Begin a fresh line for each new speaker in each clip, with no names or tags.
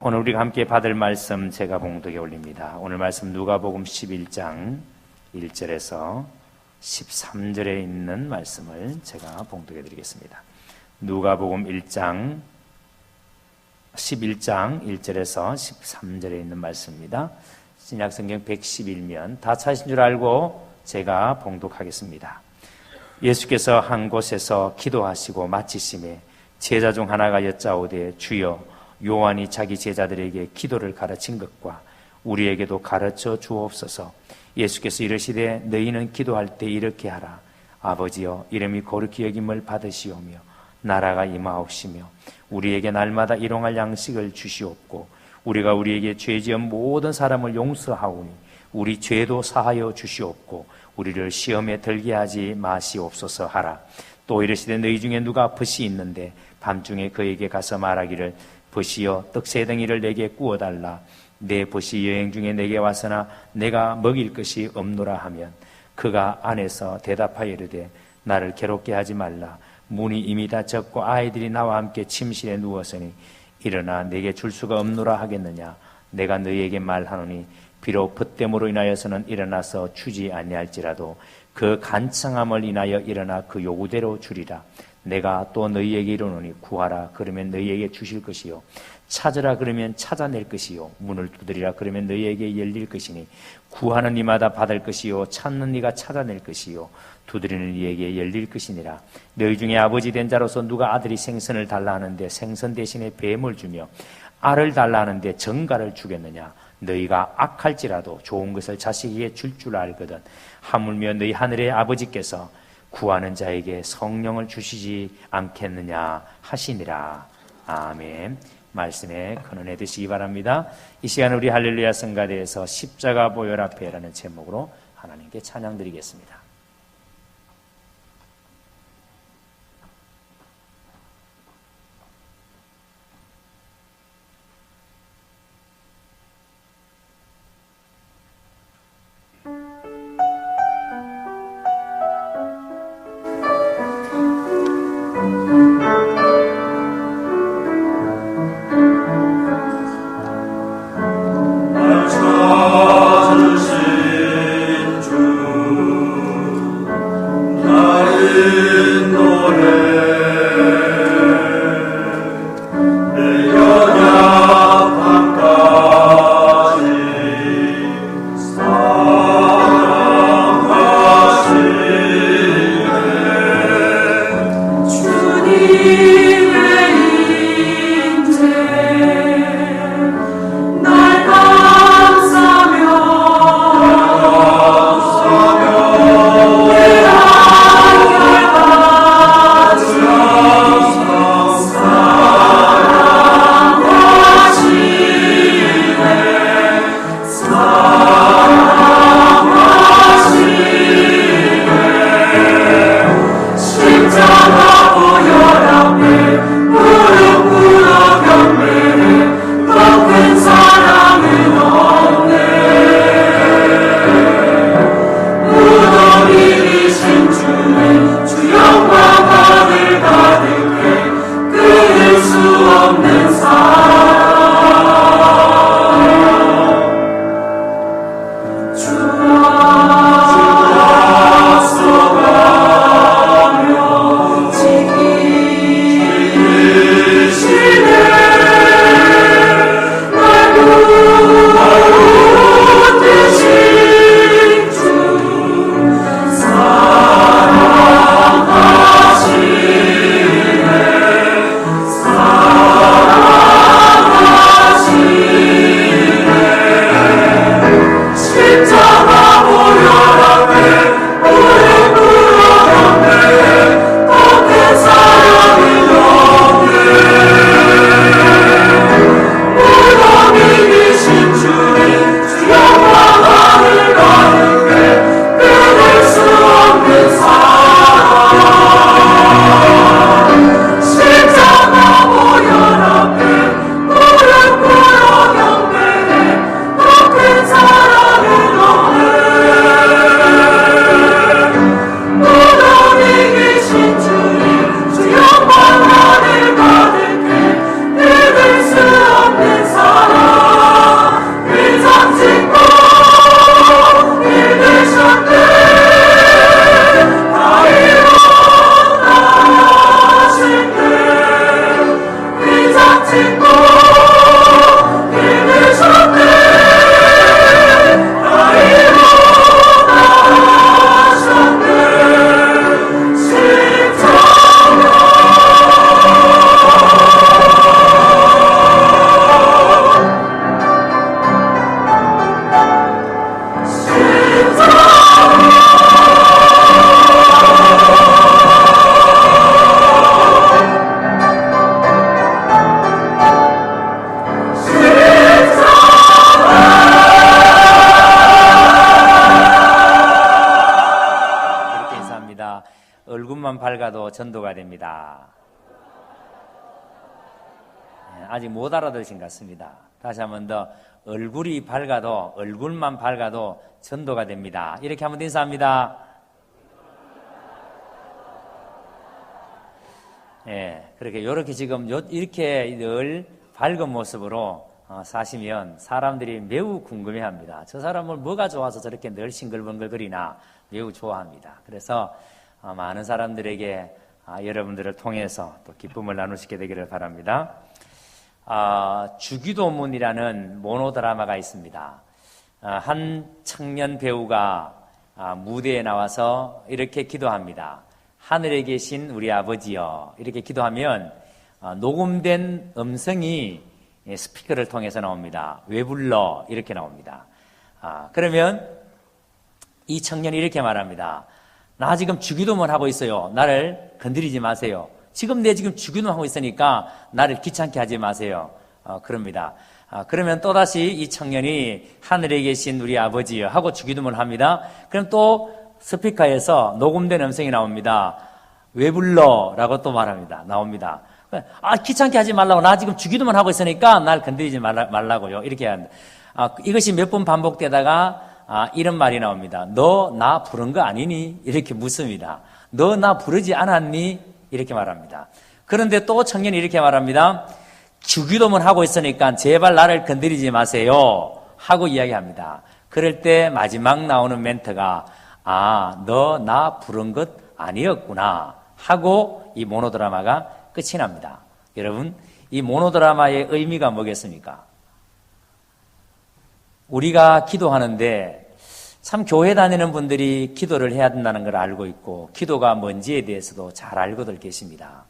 오늘 우리가 함께 받을 말씀 제가 봉독에 올립니다. 오늘 말씀 누가복음 11장 1절에서 13절에 있는 말씀을 제가 봉독해 드리겠습니다. 누가복음 11장 1절에서 13절에 있는 말씀입니다. 신약성경 111면 다 찾으신 줄 알고 제가 봉독하겠습니다. 예수께서 한 곳에서 기도하시고 마치심에 제자 중 하나가 여짜오되 주여 요한이 자기 제자들에게 기도를 가르친 것과 우리에게도 가르쳐 주옵소서. 예수께서 이르시되 너희는 기도할 때 이렇게 하라. 아버지여 이름이 거룩히 여김을 받으시오며 나라가 임하옵시며 우리에게 날마다 일용할 양식을 주시옵고 우리가 우리에게 죄지은 모든 사람을 용서하오니 우리 죄도 사하여 주시옵고 우리를 시험에 들게 하지 마시옵소서 하라. 또 이르시되 너희 중에 누가 벗이 있는데 밤중에 그에게 가서 말하기를 벗이여 떡 세 덩이를 내게 구워달라. 내 벗이 여행 중에 내게 왔으나 내가 먹일 것이 없노라 하면 그가 안에서 대답하여 이르되 나를 괴롭게 하지 말라. 문이 이미 닫혔고 아이들이 나와 함께 침실에 누웠으니 일어나 내게 줄 수가 없노라 하겠느냐. 내가 너희에게 말하노니 비록 벗됨으로 인하여서는 일어나서 주지 아니할지라도 그 간청함을 인하여 일어나 그 요구대로 주리라. 내가 또 너희에게 이르노니 구하라 그러면 너희에게 주실 것이요 찾으라 그러면 찾아낼 것이요 문을 두드리라 그러면 너희에게 열릴 것이니 구하는 이마다 받을 것이요 찾는 이가 찾아낼 것이요 두드리는 이에게 열릴 것이니라. 너희 중에 아버지 된 자로서 누가 아들이 생선을 달라 하는데 생선 대신에 뱀을 주며 알을 달라 하는데 정갈을 주겠느냐. 너희가 악할지라도 좋은 것을 자식에게 줄 줄 알거든 하물며 너희 하늘의 아버지께서 구하는 자에게 성령을 주시지 않겠느냐 하시니라. 아멘. 말씀에 근원해 드시기 바랍니다. 이 시간 우리 할렐루야 성가대에서 십자가 보혈 앞에라는 제목으로 하나님께 찬양 드리겠습니다.
찾으신 주
얼굴만 밝아도 전도가 됩니다. 아직 못 알아들으신 것 같습니다. 다시 한 번 더. 얼굴이 밝아도, 얼굴만 밝아도 전도가 됩니다. 이렇게 한번 인사합니다. 그렇게, 요렇게 지금, 이렇게 늘 밝은 모습으로 사시면 사람들이 매우 궁금해 합니다. 저 사람은 뭐가 좋아서 저렇게 늘 싱글벙글거리나 매우 좋아합니다. 그래서 많은 사람들에게 여러분들을 통해서 또 기쁨을 나누시게 되기를 바랍니다. 주기도문이라는 모노드라마가 있습니다. 한 청년 배우가 무대에 나와서 이렇게 기도합니다. 하늘에 계신 우리 아버지여, 이렇게 기도하면 녹음된 음성이 스피커를 통해서 나옵니다. 왜 불러? 이렇게 나옵니다. 그러면 이 청년이 이렇게 말합니다. 나 지금 주기도문 하고 있어요. 나를 건드리지 마세요. 지금 내 지금 주기도문 하고 있으니까 나를 귀찮게 하지 마세요. 그럽니다. 그러면 또다시 이 청년이 하늘에 계신 우리 아버지여 하고 주기도문을 합니다. 그럼 또 스피커에서 녹음된 음성이 나옵니다. 왜 불러? 라고 또 말합니다. 나옵니다. 귀찮게 하지 말라고. 나 지금 주기도문 하고 있으니까 날 건드리지 말라고요. 이렇게 합니다. 이것이 몇 번 반복되다가 이런 말이 나옵니다. 너 나 부른 거 아니니? 이렇게 묻습니다. 너 나 부르지 않았니? 이렇게 말합니다. 그런데 또 청년이 이렇게 말합니다. 주기도문 하고 있으니까 제발 나를 건드리지 마세요. 하고 이야기합니다. 그럴 때 마지막 나오는 멘트가 너 나 부른 것 아니었구나 하고 이 모노드라마가 끝이 납니다. 여러분, 이 모노드라마의 의미가 뭐겠습니까? 우리가 기도하는데 참 교회 다니는 분들이 기도를 해야 된다는 걸 알고 있고 기도가 뭔지에 대해서도 잘 알고들 계십니다.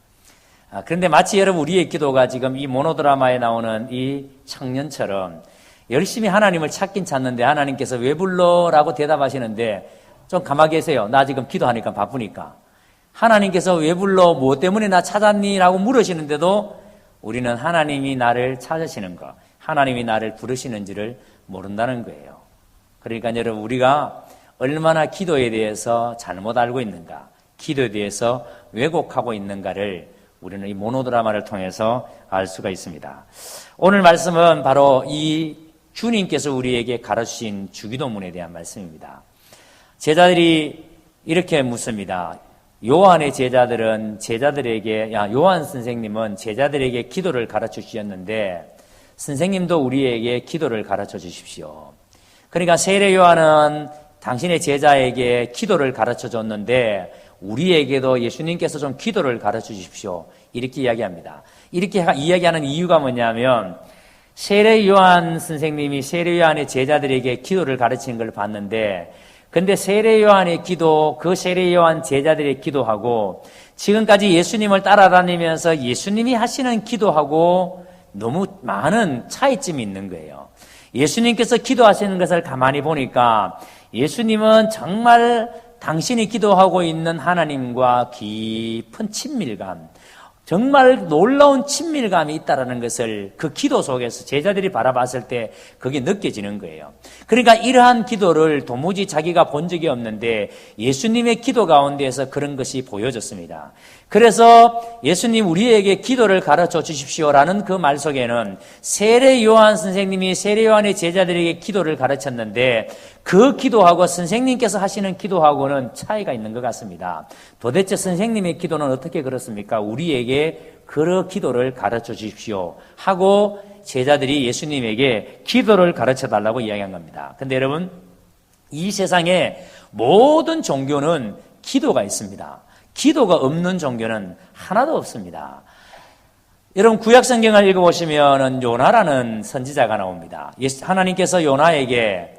그런데 마치 여러분 우리의 기도가 지금 이 모노드라마에 나오는 이 청년처럼 열심히 하나님을 찾긴 찾는데 하나님께서 왜 불러? 라고 대답하시는데 좀 가만히 계세요. 나 지금 기도하니까 바쁘니까. 하나님께서 왜 불러? 무엇 때문에 나 찾았니? 라고 물으시는데도 우리는 하나님이 나를 찾으시는 것, 하나님이 나를 부르시는지를 모른다는 거예요. 그러니까 여러분 우리가 얼마나 기도에 대해서 잘못 알고 있는가, 기도에 대해서 왜곡하고 있는가를 우리는 이 모노드라마를 통해서 알 수가 있습니다. 오늘 말씀은 바로 이 주님께서 우리에게 가르치신 주기도문에 대한 말씀입니다. 제자들이 이렇게 묻습니다. 요한의 제자들은 요한 선생님은 제자들에게 기도를 가르쳐 주셨는데 선생님도 우리에게 기도를 가르쳐 주십시오. 그러니까 세례 요한은 당신의 제자에게 기도를 가르쳐 줬는데 우리에게도 예수님께서 좀 기도를 가르쳐 주십시오. 이렇게 이야기합니다. 이렇게 이야기하는 이유가 뭐냐면 세례 요한 선생님이 세례 요한의 제자들에게 기도를 가르치는 걸 봤는데 근데 세례 요한의 기도, 그 세례 요한 제자들의 기도하고 지금까지 예수님을 따라다니면서 예수님이 하시는 기도하고 너무 많은 차이점이 있는 거예요. 예수님께서 기도하시는 것을 가만히 보니까 예수님은 정말 당신이 기도하고 있는 하나님과 깊은 친밀감, 정말 놀라운 친밀감이 있다는 것을 그 기도 속에서 제자들이 바라봤을 때 그게 느껴지는 거예요. 그러니까 이러한 기도를 도무지 자기가 본 적이 없는데 예수님의 기도 가운데에서 그런 것이 보여졌습니다. 그래서 예수님 우리에게 기도를 가르쳐 주십시오라는 그 말 속에는 세례 요한 선생님이 세례 요한의 제자들에게 기도를 가르쳤는데 그 기도하고 선생님께서 하시는 기도하고는 차이가 있는 것 같습니다. 도대체 선생님의 기도는 어떻게 그렇습니까? 우리에게 그 기도를 가르쳐 주십시오 하고 제자들이 예수님에게 기도를 가르쳐 달라고 이야기한 겁니다. 근데 여러분, 이 세상에 모든 종교는 기도가 있습니다. 기도가 없는 종교는 하나도 없습니다. 여러분 구약 성경을 읽어보시면 요나라는 선지자가 나옵니다. 하나님께서 요나에게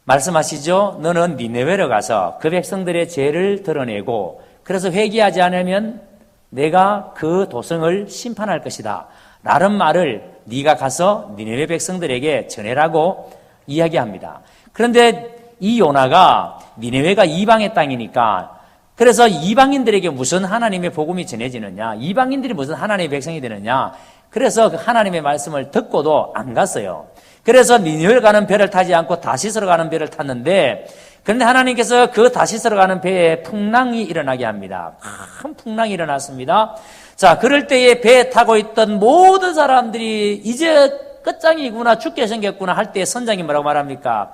말씀하시죠. 너는 니네웨로 가서 그 백성들의 죄를 드러내고 그래서 회개하지 않으면 내가 그 도성을 심판할 것이다 라는 말을 네가 가서 니네웨 백성들에게 전해라고 이야기합니다. 그런데 이 요나가 니네웨가 이방의 땅이니까 그래서 이방인들에게 무슨 하나님의 복음이 전해지느냐, 이방인들이 무슨 하나님의 백성이 되느냐, 그래서 그 하나님의 말씀을 듣고도 안 갔어요. 그래서 니느웨 가는 배를 타지 않고 다시스로 가는 배를 탔는데 그런데 하나님께서 그 다시스로 가는 배에 풍랑이 일어나게 합니다. 큰 풍랑이 일어났습니다. 자, 그럴 때에 배에 타고 있던 모든 사람들이 이제 끝장이구나, 죽게 생겼구나 할 때 선장이 뭐라고 말합니까?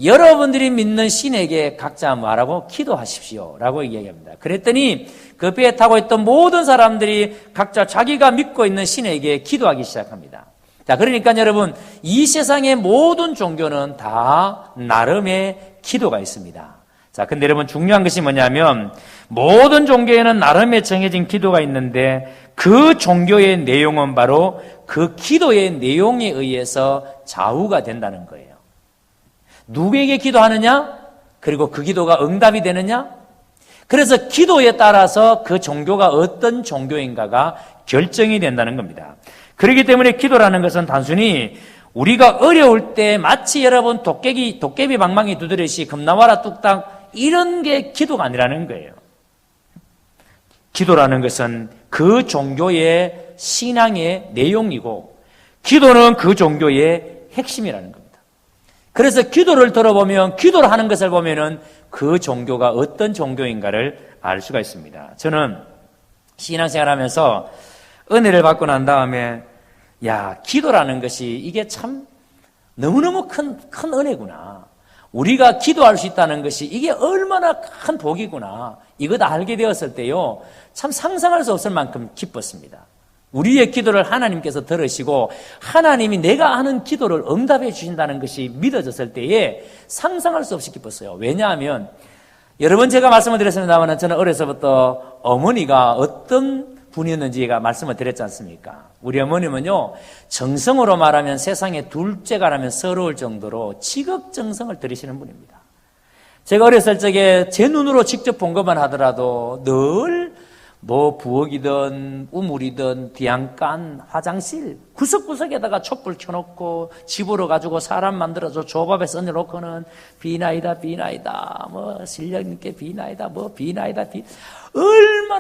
여러분들이 믿는 신에게 각자 뭐라고? 기도하십시오 라고 이야기합니다. 그랬더니 그 배에 타고 있던 모든 사람들이 각자 자기가 믿고 있는 신에게 기도하기 시작합니다. 자, 그러니까 여러분, 이 세상의 모든 종교는 다 나름의 기도가 있습니다. 자, 근데 여러분 중요한 것이 뭐냐면 모든 종교에는 나름의 정해진 기도가 있는데 그 종교의 내용은 바로 그 기도의 내용에 의해서 좌우가 된다는 거예요. 누구에게 기도하느냐? 그리고 그 기도가 응답이 되느냐? 그래서 기도에 따라서 그 종교가 어떤 종교인가가 결정이 된다는 겁니다. 그렇기 때문에 기도라는 것은 단순히 우리가 어려울 때 마치 여러분 도깨비 방망이 두드리시 겁나와라 뚝딱 이런 게 기도가 아니라는 거예요. 기도라는 것은 그 종교의 신앙의 내용이고 기도는 그 종교의 핵심이라는 겁니다. 그래서 기도를 들어보면 기도를 하는 것을 보면은 그 종교가 어떤 종교인가를 알 수가 있습니다. 저는 신앙생활하면서 은혜를 받고 난 다음에 기도라는 것이 이게 참 너무너무 큰 은혜구나. 우리가 기도할 수 있다는 것이 이게 얼마나 큰 복이구나. 이거 다 알게 되었을 때요, 참 상상할 수 없을 만큼 기뻤습니다. 우리의 기도를 하나님께서 들으시고 하나님이 내가 하는 기도를 응답해 주신다는 것이 믿어졌을 때에 상상할 수 없이 기뻤어요. 왜냐하면 여러 번 제가 말씀을 드렸습니다만 저는 어려서부터 어머니가 어떤 분이었는지 제가 말씀을 드렸지 않습니까? 우리 어머님은요, 정성으로 말하면 세상에 둘째가라면 서러울 정도로 지극정성을 들이시는 분입니다. 제가 어렸을 적에 제 눈으로 직접 본 것만 하더라도 늘 부엌이든 우물이든 뒤안간 화장실 구석구석에다가 촛불 켜놓고 집으로 가지고 사람 만들어서 조밥에 써놓고는 비나이다 실력 있게 비나이다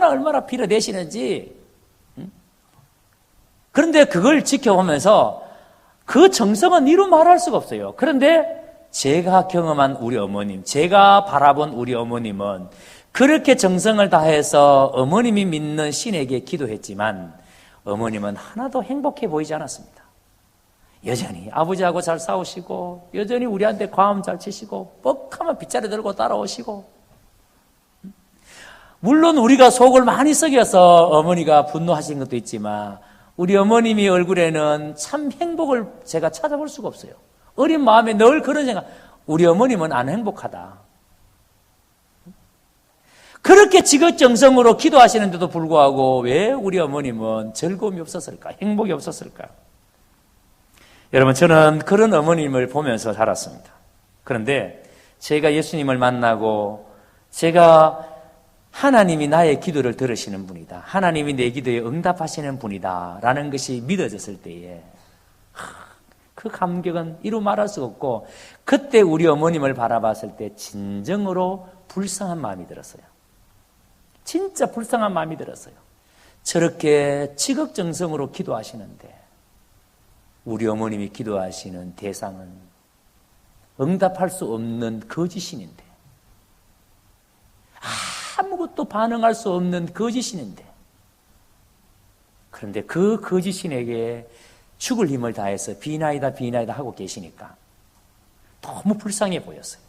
얼마나 빌어대시는지. 그런데 그걸 지켜보면서 그 정성은 이루 말할 수가 없어요. 그런데 제가 경험한 우리 어머님, 제가 바라본 우리 어머님은 그렇게 정성을 다해서 어머님이 믿는 신에게 기도했지만 어머님은 하나도 행복해 보이지 않았습니다. 여전히 아버지하고 잘 싸우시고 여전히 우리한테 과음 잘 치시고 뻑하면 빗자루 들고 따라오시고, 물론 우리가 속을 많이 썩여서 어머니가 분노하신 것도 있지만 우리 어머님이 얼굴에는 참 행복을 제가 찾아볼 수가 없어요. 어린 마음에 늘 그런 생각, 우리 어머님은 안 행복하다. 그렇게 지극정성으로 기도하시는데도 불구하고 왜 우리 어머님은 즐거움이 없었을까? 행복이 없었을까? 여러분, 저는 그런 어머님을 보면서 자랐습니다. 그런데 제가 예수님을 만나고 제가 하나님이 나의 기도를 들으시는 분이다, 하나님이 내 기도에 응답하시는 분이다 라는 것이 믿어졌을 때에 그 감격은 이루 말할 수 없고, 그때 우리 어머님을 바라봤을 때 진정으로 불쌍한 마음이 들었어요. 진짜 불쌍한 마음이 들었어요. 저렇게 지극정성으로 기도하시는데 우리 어머님이 기도하시는 대상은 응답할 수 없는 거짓신인데, 아무것도 반응할 수 없는 거짓신인데, 그런데 그 거짓신에게 죽을 힘을 다해서 비나이다 하고 계시니까 너무 불쌍해 보였어요.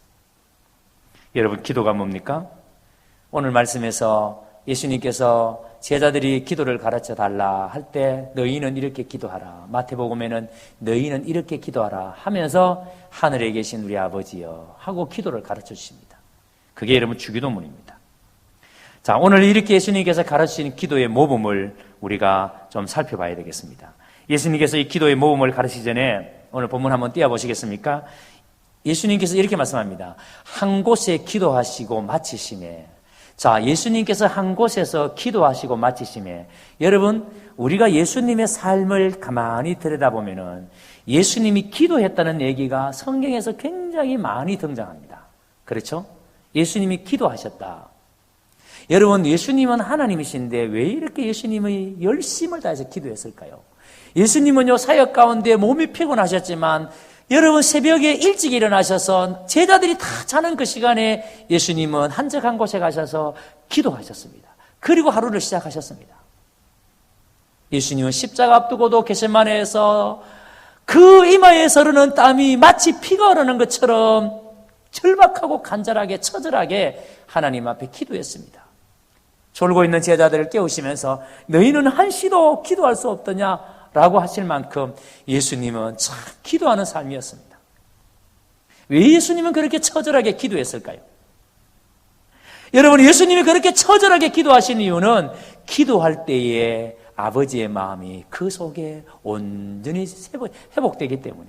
여러분, 기도가 뭡니까? 오늘 말씀에서 예수님께서 제자들이 기도를 가르쳐 달라 할 때 너희는 이렇게 기도하라, 마태복음에는 너희는 이렇게 기도하라 하면서 하늘에 계신 우리 아버지여 하고 기도를 가르쳐 주십니다. 그게 여러분 주기도문입니다. 자, 오늘 이렇게 예수님께서 가르치신 기도의 모범을 우리가 좀 살펴봐야 되겠습니다. 예수님께서 이 기도의 모범을 가르치기 전에 오늘 본문 한번 띄워보시겠습니까? 예수님께서 이렇게 말씀합니다. 한 곳에 기도하시고 마치심에. 자, 예수님께서 한 곳에서 기도하시고 마치심에, 여러분, 우리가 예수님의 삶을 가만히 들여다보면은 예수님이 기도했다는 얘기가 성경에서 굉장히 많이 등장합니다. 그렇죠? 예수님이 기도하셨다. 여러분, 예수님은 하나님이신데 왜 이렇게 예수님의 열심을 다해서 기도했을까요? 예수님은요, 사역 가운데 몸이 피곤하셨지만 여러분, 새벽에 일찍 일어나셔서 제자들이 다 자는 그 시간에 예수님은 한적한 곳에 가셔서 기도하셨습니다. 그리고 하루를 시작하셨습니다. 예수님은 십자가 앞두고도 겟세마네에서 그 이마에서 흐르는 땀이 마치 피가 흐르는 것처럼 절박하고 간절하게 처절하게 하나님 앞에 기도했습니다. 졸고 있는 제자들을 깨우시면서 너희는 한시도 기도할 수 없더냐라고 하실 만큼 예수님은 참 기도하는 삶이었습니다. 왜 예수님은 그렇게 처절하게 기도했을까요? 여러분, 예수님이 그렇게 처절하게 기도하신 이유는 기도할 때에 아버지의 마음이 그 속에 온전히 회복되기 때문에.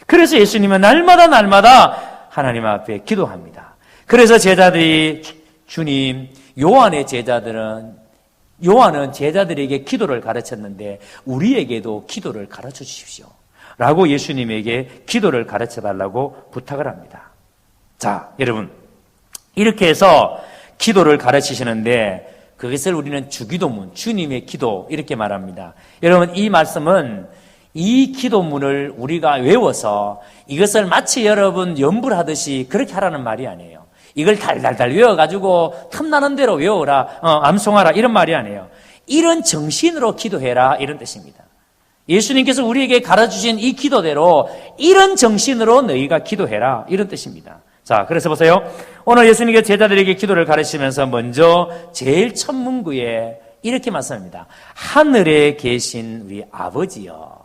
그래서 예수님은 날마다 하나님 앞에 기도합니다. 그래서 제자들이 주님, 요한은 제자들에게 기도를 가르쳤는데 우리에게도 기도를 가르쳐 주십시오 라고 예수님에게 기도를 가르쳐 달라고 부탁을 합니다. 자, 여러분, 이렇게 해서 기도를 가르치시는데 그것을 우리는 주기도문, 주님의 기도 이렇게 말합니다. 여러분, 이 말씀은 이 기도문을 우리가 외워서 이것을 마치 여러분 연불 하듯이 그렇게 하라는 말이 아니에요. 이걸 달달달 외워가지고 틈나는 대로 외워라, 암송하라 이런 말이 아니에요. 이런 정신으로 기도해라 이런 뜻입니다. 예수님께서 우리에게 가르쳐주신 이 기도대로 이런 정신으로 너희가 기도해라 이런 뜻입니다. 자, 그래서 보세요. 오늘 예수님께서 제자들에게 기도를 가르치면서 먼저 제일 첫 문구에 이렇게 말씀합니다. 하늘에 계신 우리 아버지여.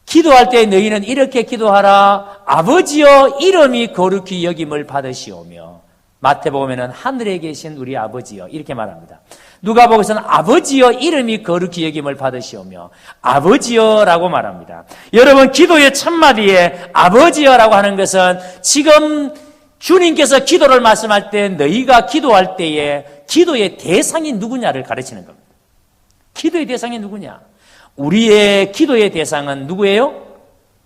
기도할 때 너희는 이렇게 기도하라. 아버지여, 이름이 거룩히 여김을 받으시오며. 마태복음에는 하늘에 계신 우리 아버지여 이렇게 말합니다. 누가복음에서는 아버지여, 이름이 거룩히 여김을 받으시오며. 아버지여라고 말합니다. 여러분, 기도의 첫마디에 아버지여라고 하는 것은 지금 주님께서 기도를 말씀할 때 너희가 기도할 때에 기도의 대상이 누구냐를 가르치는 겁니다. 기도의 대상이 누구냐? 우리의 기도의 대상은 누구예요?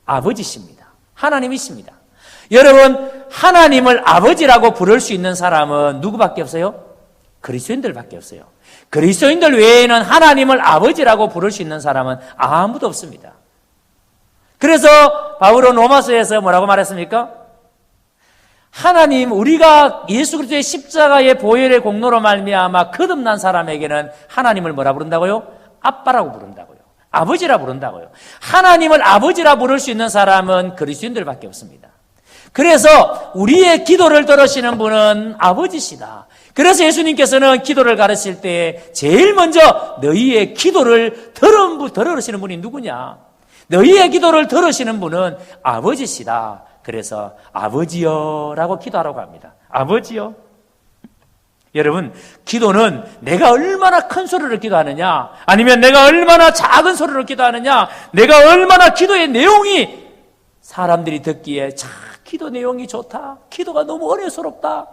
아버지십니다. 하나님이십니다. 여러분, 하나님을 아버지라고 부를 수 있는 사람은 누구밖에 없어요? 그리스도인들밖에 없어요. 그리스도인들 외에는 하나님을 아버지라고 부를 수 있는 사람은 아무도 없습니다. 그래서 바울은 로마서에서 뭐라고 말했습니까? 하나님, 우리가 예수 그리스도의 십자가의 보혈의 공로로 말미암아 거듭난 사람에게는 하나님을 뭐라 부른다고요? 아빠라고 부른다고요. 아버지라 부른다고요. 하나님을 아버지라 부를 수 있는 사람은 그리스도인들밖에 없습니다. 그래서 우리의 기도를 들으시는 분은 아버지시다. 그래서 예수님께서는 기도를 가르칠 때 제일 먼저 너희의 기도를 들으시는 분이 누구냐? 너희의 기도를 들으시는 분은 아버지시다. 그래서 아버지여라고 기도하라고 합니다. 아버지여. 여러분, 기도는 내가 얼마나 큰 소리로 기도하느냐, 아니면 내가 얼마나 작은 소리로 기도하느냐, 내가 얼마나 기도의 내용이 사람들이 듣기에 기도 내용이 좋다, 기도가 너무 어려스럽다,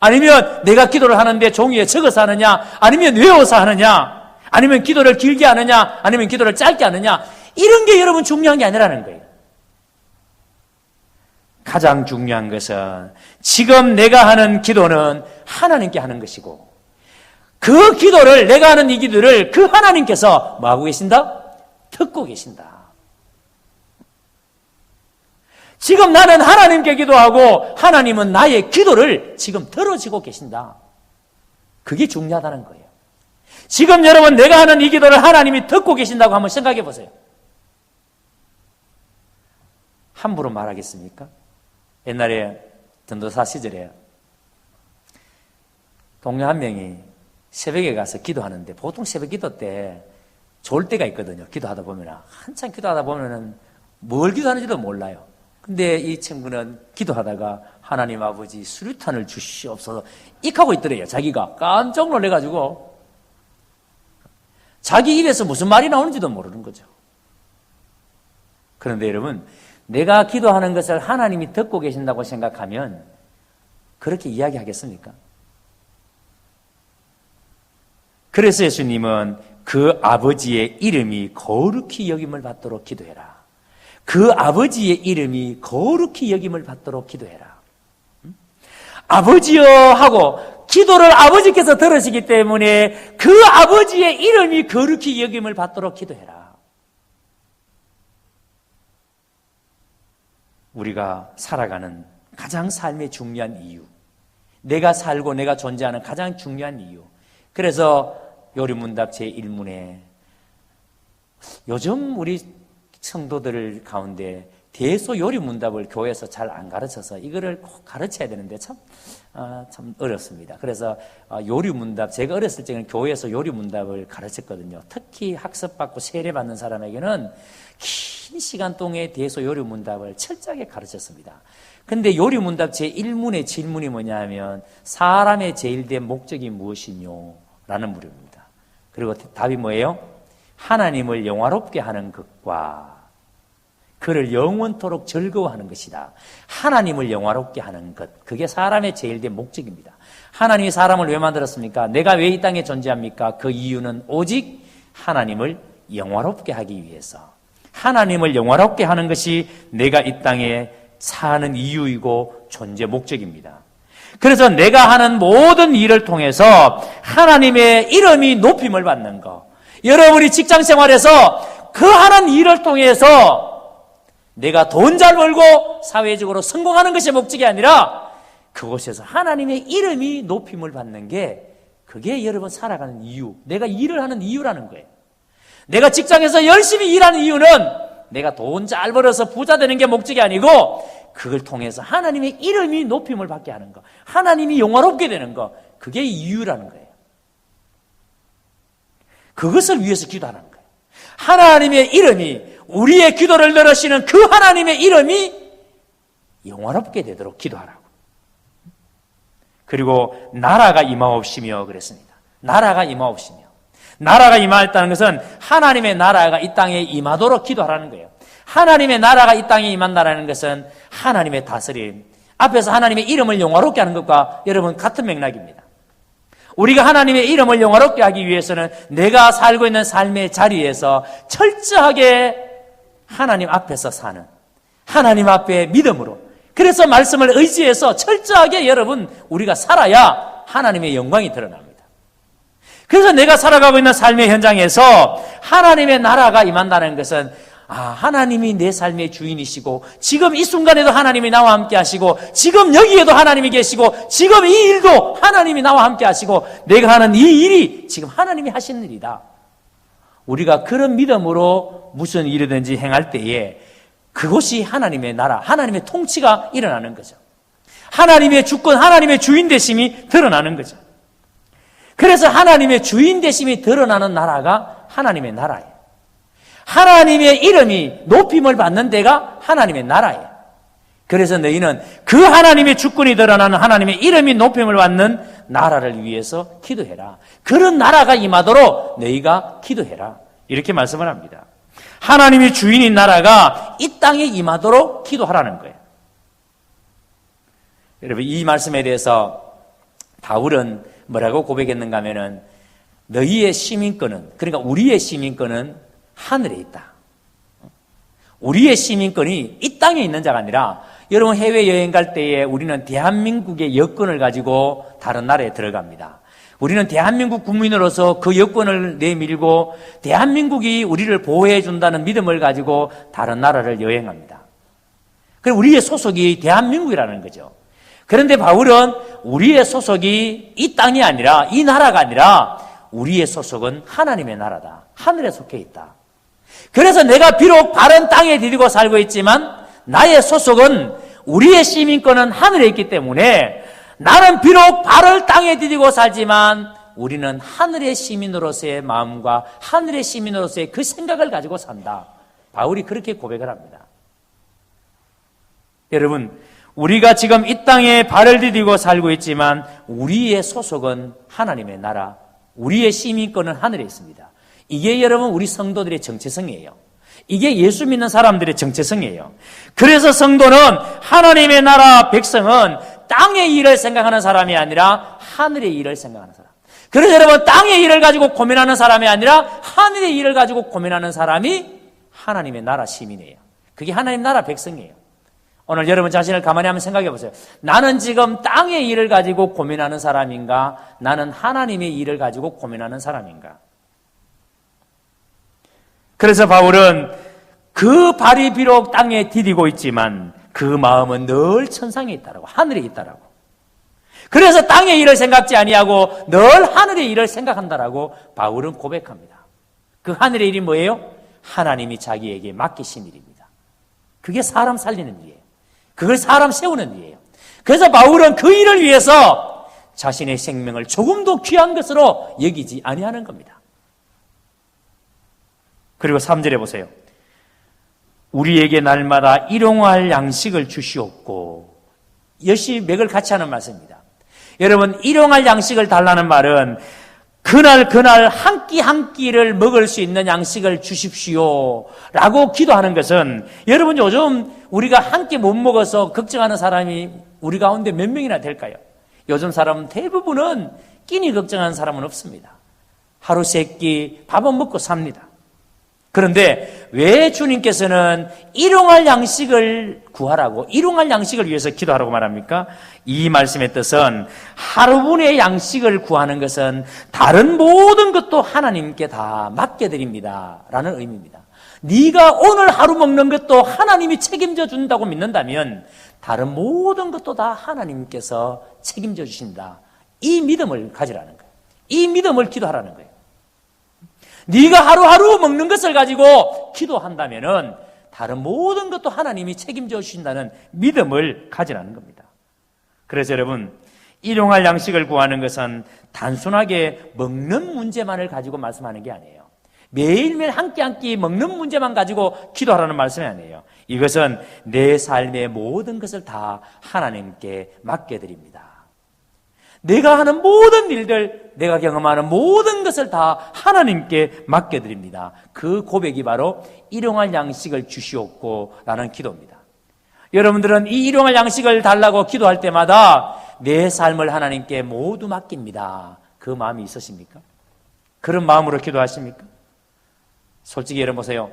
아니면 내가 기도를 하는데 종이에 적어서 하느냐, 아니면 외워서 하느냐, 아니면 기도를 길게 하느냐, 아니면 기도를 짧게 하느냐, 이런 게 여러분 중요한 게 아니라는 거예요. 가장 중요한 것은 지금 내가 하는 기도는 하나님께 하는 것이고, 그 기도를, 내가 하는 이 기도를 그 하나님께서 뭐하고 계신다? 듣고 계신다. 지금 나는 하나님께 기도하고 하나님은 나의 기도를 지금 들어주고 계신다. 그게 중요하다는 거예요. 지금 여러분, 내가 하는 이 기도를 하나님이 듣고 계신다고 한번 생각해 보세요. 함부로 말하겠습니까? 옛날에 전도사 시절에 동료 한 명이 새벽에 가서 기도하는데, 보통 새벽 기도 때 좋을 때가 있거든요. 기도하다 보면 한참 기도하다 보면은 뭘 기도하는지도 몰라요. 근데 이 친구는 기도하다가 하나님 아버지 수류탄을 주시옵소서 익하고 있더래요. 자기가 깜짝 놀래가지고 자기 입에서 무슨 말이 나오는지도 모르는 거죠. 그런데 여러분, 내가 기도하는 것을 하나님이 듣고 계신다고 생각하면 그렇게 이야기하겠습니까? 그래서 예수님은 그 아버지의 이름이 거룩히 여김을 받도록 기도해라. 그 아버지의 이름이 거룩히 여김을 받도록 기도해라. 아버지여 하고 기도를 아버지께서 들으시기 때문에 그 아버지의 이름이 거룩히 여김을 받도록 기도해라. 우리가 살아가는 가장 삶의 중요한 이유, 내가 살고 내가 존재하는 가장 중요한 이유. 그래서 요리문답 제1문에 요즘 우리 성도들 가운데 대소 요리문답을 교회에서 잘 안 가르쳐서 이거를 꼭 가르쳐야 되는데 참 어렵습니다. 그래서 요리문답, 제가 어렸을 때는 교회에서 요리문답을 가르쳤거든요. 특히 학습받고 세례받는 사람에게는 긴 시간 동안 대소 요리문답을 철저하게 가르쳤습니다. 근데 요리문답 제1문의 질문이 뭐냐 하면 사람의 제일된 목적이 무엇이뇨? 라는 물음입니다. 그리고 답이 뭐예요? 하나님을 영화롭게 하는 것과 그를 영원토록 즐거워하는 것이다. 하나님을 영화롭게 하는 것, 그게 사람의 제일된 목적입니다. 하나님이 사람을 왜 만들었습니까? 내가 왜 이 땅에 존재합니까? 그 이유는 오직 하나님을 영화롭게 하기 위해서, 하나님을 영화롭게 하는 것이 내가 이 땅에 사는 이유이고 존재 목적입니다. 그래서 내가 하는 모든 일을 통해서 하나님의 이름이 높임을 받는 것, 여러분이 직장 생활에서 그 하는 일을 통해서 내가 돈 잘 벌고 사회적으로 성공하는 것이 목적이 아니라 그곳에서 하나님의 이름이 높임을 받는 게, 그게 여러분 살아가는 이유, 내가 일을 하는 이유라는 거예요. 내가 직장에서 열심히 일하는 이유는 내가 돈 잘 벌어서 부자 되는 게 목적이 아니고 그걸 통해서 하나님의 이름이 높임을 받게 하는 것, 하나님이 영화롭게 되는 것, 그게 이유라는 거예요. 그것을 위해서 기도하는 거예요. 하나님의 이름이, 우리의 기도를 들으시는 그 하나님의 이름이 영화롭게 되도록 기도하라고. 그리고 나라가 임하옵시며 그랬습니다. 나라가 임하옵시며. 나라가 임하였다는 것은 하나님의 나라가 이 땅에 임하도록 기도하라는 거예요. 하나님의 나라가 이 땅에 임한다는 것은 하나님의 다스림, 앞에서 하나님의 이름을 영화롭게 하는 것과 여러분 같은 맥락입니다. 우리가 하나님의 이름을 영화롭게 하기 위해서는 내가 살고 있는 삶의 자리에서 철저하게 하나님 앞에서 사는, 하나님 앞에 믿음으로, 그래서 말씀을 의지해서 철저하게 여러분 우리가 살아야 하나님의 영광이 드러납니다. 그래서 내가 살아가고 있는 삶의 현장에서 하나님의 나라가 임한다는 것은 하나님이 내 삶의 주인이시고 지금 이 순간에도 하나님이 나와 함께 하시고 지금 여기에도 하나님이 계시고 지금 이 일도 하나님이 나와 함께 하시고 내가 하는 이 일이 지금 하나님이 하시는 일이다. 우리가 그런 믿음으로 무슨 일이든지 행할 때에 그것이 하나님의 나라, 하나님의 통치가 일어나는 거죠. 하나님의 주권, 하나님의 주인 되심이 드러나는 거죠. 그래서 하나님의 주인 되심이 드러나는 나라가 하나님의 나라예요. 하나님의 이름이 높임을 받는 데가 하나님의 나라예요. 그래서 너희는 그 하나님의 주권이 드러나는 하나님의 이름이 높임을 받는 나라를 위해서 기도해라. 그런 나라가 임하도록 너희가 기도해라. 이렇게 말씀을 합니다. 하나님이 주인인 나라가 이 땅에 임하도록 기도하라는 거예요. 여러분, 이 말씀에 대해서 바울은 뭐라고 고백했는가 하면은 너희의 시민권은, 그러니까 우리의 시민권은 하늘에 있다. 우리의 시민권이 이 땅에 있는 자가 아니라, 여러분 해외여행 갈 때에 우리는 대한민국의 여권을 가지고 다른 나라에 들어갑니다. 우리는 대한민국 국민으로서 그 여권을 내밀고 대한민국이 우리를 보호해 준다는 믿음을 가지고 다른 나라를 여행합니다. 그리고 우리의 소속이 대한민국이라는 거죠. 그런데 바울은 우리의 소속이 이 땅이 아니라, 이 나라가 아니라 우리의 소속은 하나님의 나라다. 하늘에 속해 있다. 그래서 내가 비록 바른 땅에 디디고 살고 있지만 나의 소속은, 우리의 시민권은 하늘에 있기 때문에 나는 비록 발을 땅에 디디고 살지만 우리는 하늘의 시민으로서의 마음과 하늘의 시민으로서의 그 생각을 가지고 산다. 바울이 그렇게 고백을 합니다. 여러분, 우리가 지금 이 땅에 발을 디디고 살고 있지만 우리의 소속은 하나님의 나라, 우리의 시민권은 하늘에 있습니다. 이게 여러분 우리 성도들의 정체성이에요. 이게 예수 믿는 사람들의 정체성이에요. 그래서 성도는, 하나님의 나라 백성은 땅의 일을 생각하는 사람이 아니라 하늘의 일을 생각하는 사람. 그래서 여러분, 땅의 일을 가지고 고민하는 사람이 아니라 하늘의 일을 가지고 고민하는 사람이 하나님의 나라 시민이에요. 그게 하나님 나라 백성이에요. 오늘 여러분 자신을 가만히 한번 생각해 보세요. 나는 지금 땅의 일을 가지고 고민하는 사람인가? 나는 하나님의 일을 가지고 고민하는 사람인가? 그래서 바울은 그 발이 비록 땅에 디디고 있지만 그 마음은 늘 천상에 있다라고, 하늘에 있다라고. 그래서 땅의 일을 생각지 아니하고 늘 하늘의 일을 생각한다라고 바울은 고백합니다. 그 하늘의 일이 뭐예요? 하나님이 자기에게 맡기신 일입니다. 그게 사람 살리는 일이에요. 그걸 사람 세우는 일이에요. 그래서 바울은 그 일을 위해서 자신의 생명을 조금도 귀한 것으로 여기지 아니하는 겁니다. 그리고 3절에 보세요. 우리에게 날마다 일용할 양식을 주시옵고, 역시 맥을 같이 하는 말씀입니다. 여러분, 일용할 양식을 달라는 말은 그날 한 끼 한 끼를 먹을 수 있는 양식을 주십시오 라고 기도하는 것은, 여러분 요즘 우리가 한 끼 못 먹어서 걱정하는 사람이 우리 가운데 몇 명이나 될까요? 요즘 사람은 대부분은 끼니 걱정하는 사람은 없습니다. 하루 세 끼 밥은 먹고 삽니다. 그런데 왜 주님께서는 일용할 양식을 구하라고, 일용할 양식을 위해서 기도하라고 말합니까? 이 말씀의 뜻은 하루분의 양식을 구하는 것은 다른 모든 것도 하나님께 다 맡겨드립니다 라는 의미입니다. 네가 오늘 하루 먹는 것도 하나님이 책임져 준다고 믿는다면 다른 모든 것도 다 하나님께서 책임져 주신다. 이 믿음을 가지라는 거예요. 이 믿음을 기도하라는 거예요. 네가 하루하루 먹는 것을 가지고 기도한다면은 다른 모든 것도 하나님이 책임져 주신다는 믿음을 가지라는 겁니다. 그래서 여러분, 일용할 양식을 구하는 것은 단순하게 먹는 문제만을 가지고 말씀하는 게 아니에요. 매일매일 한 끼 한 끼 먹는 문제만 가지고 기도하라는 말씀이 아니에요. 이것은 내 삶의 모든 것을 다 하나님께 맡겨드립니다. 내가 하는 모든 일들, 내가 경험하는 모든 것을 다 하나님께 맡겨드립니다. 그 고백이 바로 일용할 양식을 주시옵고 라는 기도입니다. 여러분들은 이 일용할 양식을 달라고 기도할 때마다 내 삶을 하나님께 모두 맡깁니다. 그 마음이 있으십니까? 그런 마음으로 기도하십니까? 솔직히 여러분 보세요.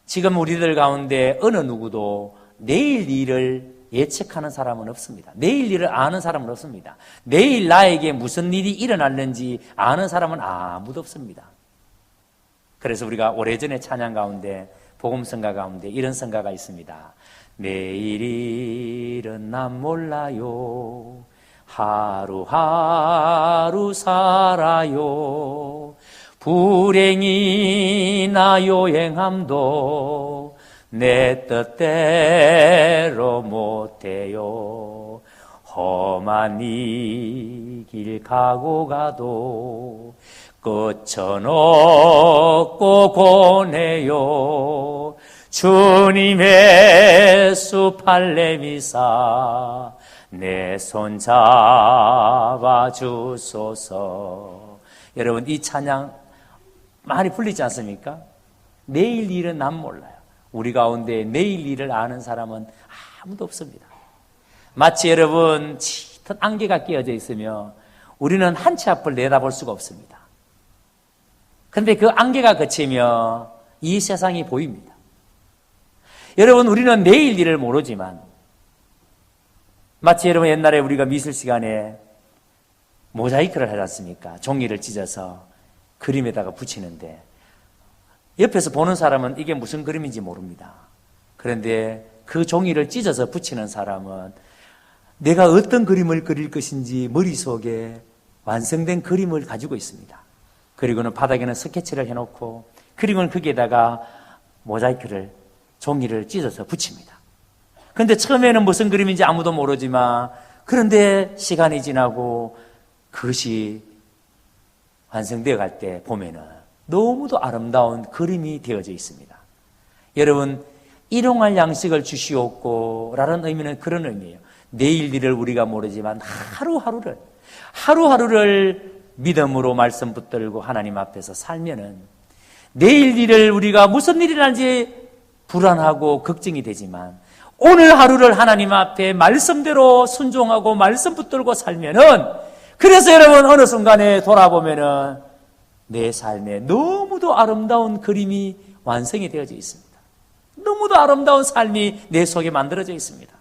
지금 우리들 가운데 어느 누구도 내일 일을 예측하는 사람은 없습니다. 내일 일을 아는 사람은 없습니다. 내일 나에게 무슨 일이 일어날는지 아는 사람은 아무도 없습니다. 그래서 우리가 오래전에 찬양 가운데, 복음성가 가운데 이런 성가가 있습니다. 내일 일은 난 몰라요. 하루하루 살아요. 불행이나 요행함도 내 뜻대로 못해요. 험한 이 길 가고 가도 끝은 없고 고네요. 주님의 수팔레미사 내 손 잡아주소서. 여러분, 이 찬양 많이 불리지 않습니까? 내일 일은 난 몰라요. 우리 가운데 내일 일을 아는 사람은 아무도 없습니다. 마치 여러분 짙은 안개가 끼어져 있으며 우리는 한 치 앞을 내다볼 수가 없습니다. 그런데 그 안개가 그치며 이 세상이 보입니다. 여러분, 우리는 내일 일을 모르지만 마치 여러분 옛날에 우리가 미술 시간에 모자이크를 하지 않습니까? 종이를 찢어서 그림에다가 붙이는데 옆에서 보는 사람은 이게 무슨 그림인지 모릅니다. 그런데 그 종이를 찢어서 붙이는 사람은 내가 어떤 그림을 그릴 것인지 머릿속에 완성된 그림을 가지고 있습니다. 그리고는 바닥에는 스케치를 해놓고 그리고는 거기에다가 모자이크를, 종이를 찢어서 붙입니다. 그런데 처음에는 무슨 그림인지 아무도 모르지만 그런데 시간이 지나고 그것이 완성되어 갈 때 보면은 너무도 아름다운 그림이 되어져 있습니다. 여러분, 일용할 양식을 주시옵고 라는 의미는 그런 의미예요. 내일 일을 우리가 모르지만 하루하루를 믿음으로 말씀 붙들고 하나님 앞에서 살면은 내일 일을 우리가 무슨 일이 날지 불안하고 걱정이 되지만 오늘 하루를 하나님 앞에 말씀대로 순종하고 말씀 붙들고 살면은, 그래서 여러분 어느 순간에 돌아보면은 내 삶에 너무도 아름다운 그림이 완성이 되어져 있습니다. 너무도 아름다운 삶이 내 속에 만들어져 있습니다.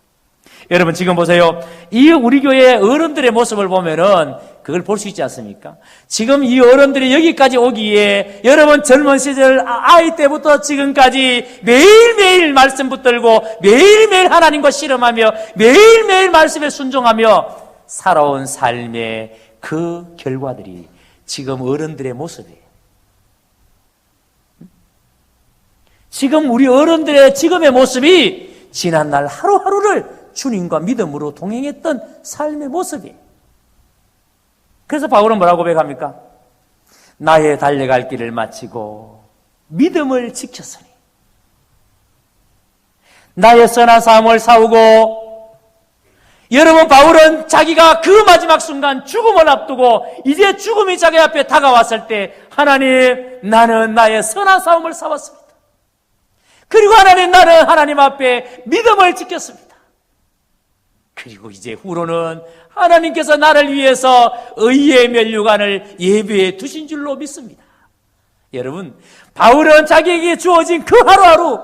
여러분 지금 보세요. 이 우리 교회 어른들의 모습을 보면은 그걸 볼 수 있지 않습니까? 지금 이 어른들이 여기까지 오기에 여러분 젊은 시절 아이 때부터 지금까지 매일매일 말씀 붙들고 매일매일 하나님과 씨름하며 매일매일 말씀에 순종하며 살아온 삶의 그 결과들이 지금 어른들의 모습이에요. 지금 우리 어른들의 지금의 모습이 지난날 하루하루를 주님과 믿음으로 동행했던 삶의 모습이에요. 그래서 바울은 뭐라고 고백합니까? 나의 달려갈 길을 마치고 믿음을 지켰으니 나의 선한 삶을 싸우고. 여러분, 바울은 자기가 그 마지막 순간 죽음을 앞두고 이제 죽음이 자기 앞에 다가왔을 때 하나님, 나는 나의 선한 싸움을 싸웠습니다. 그리고 하나님, 나는 하나님 앞에 믿음을 지켰습니다. 그리고 이제 후로는 하나님께서 나를 위해서 의의 면류관을 예배해 두신 줄로 믿습니다. 여러분, 바울은 자기에게 주어진 그 하루하루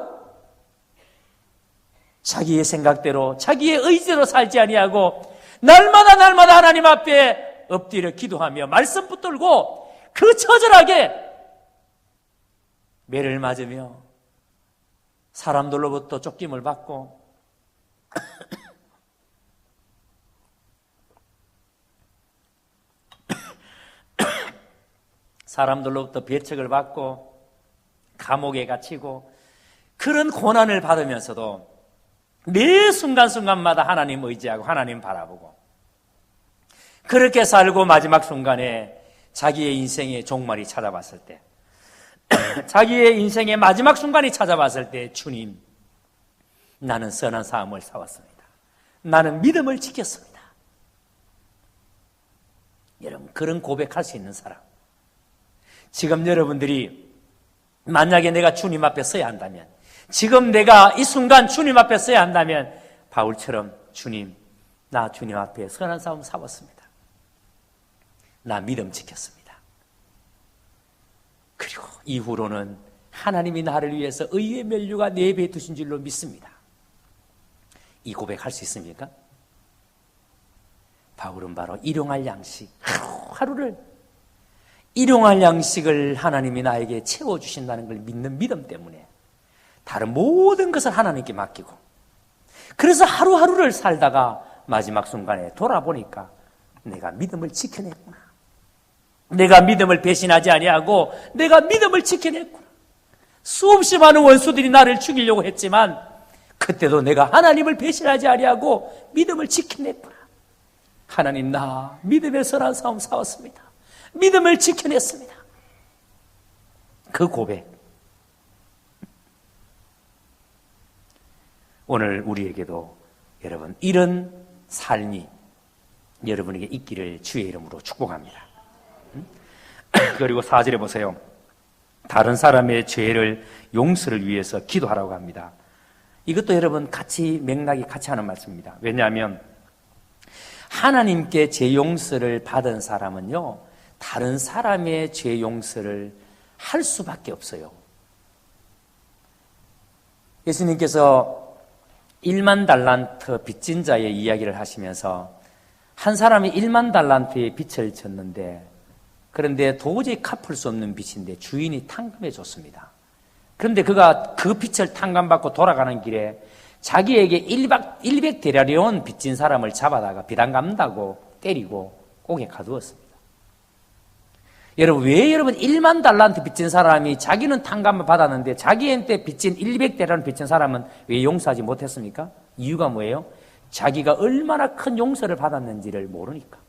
자기의 생각대로 자기의 의지로 살지 아니하고 날마다 하나님 앞에 엎드려 기도하며 말씀 붙들고 그 처절하게 매를 맞으며 사람들로부터 쫓김을 받고 사람들로부터 배척을 받고 감옥에 갇히고 그런 고난을 받으면서도 매 순간순간마다 하나님 의지하고 하나님 바라보고 그렇게 살고 마지막 순간에 자기의 인생의 종말이 찾아왔을 때 자기의 인생의 마지막 순간이 찾아왔을 때 주님, 나는 선한 삶을 싸웠습니다. 나는 믿음을 지켰습니다. 여러분, 그런 고백할 수 있는 사람, 지금 여러분들이 만약에 내가 주님 앞에 서야 한다면, 지금 내가 이 순간 주님 앞에 서야 한다면 바울처럼 주님, 나 주님 앞에 선한 싸움 싸웠습니다. 나 믿음 지켰습니다. 그리고 이후로는 하나님이 나를 위해서 의의 면류가 내 배에 두신 줄로 믿습니다. 이 고백할 수 있습니까? 바울은 바로 일용할 양식, 하루하루를 일용할 양식을 하나님이 나에게 채워주신다는 걸 믿는 믿음 때문에 다른 모든 것을 하나님께 맡기고, 그래서 하루하루를 살다가 마지막 순간에 돌아보니까 내가 믿음을 지켜냈구나, 내가 믿음을 배신하지 아니하고 내가 믿음을 지켜냈구나. 수없이 많은 원수들이 나를 죽이려고 했지만 그때도 내가 하나님을 배신하지 아니하고 믿음을 지켜냈구나. 하나님, 나 믿음의 선한 싸움 싸웠습니다. 믿음을 지켜냈습니다. 그 고백, 오늘 우리에게도 여러분 이런 삶이 여러분에게 있기를 주의 이름으로 축복합니다. 그리고 4절에 보세요. 다른 사람의 죄를 용서를 위해서 기도하라고 합니다. 이것도 여러분 같이 맥락이 같이 하는 말씀입니다. 왜냐하면 하나님께 죄 용서를 받은 사람은요, 다른 사람의 죄 용서를 할 수밖에 없어요. 예수님께서 1만 달란트 빚진 자의 이야기를 하시면서 한 사람이 1만 달란트의 빚을 졌는데, 그런데 도저히 갚을 수 없는 빚인데 주인이 탕감해 줬습니다. 그런데 그가 그 빚을 탕감받고 돌아가는 길에 자기에게 100데나리온 빚진 사람을 잡아다가 빚 안 갚는다고 때리고 옥에 가두었습니다. 여러분, 왜 여러분 1만 달란트 빚진 사람이 자기는 탕감을 받았는데 자기한테 빚진 100데나리온 빚진 사람은 왜 용서하지 못했습니까? 이유가 뭐예요? 자기가 얼마나 큰 용서를 받았는지를 모르니까.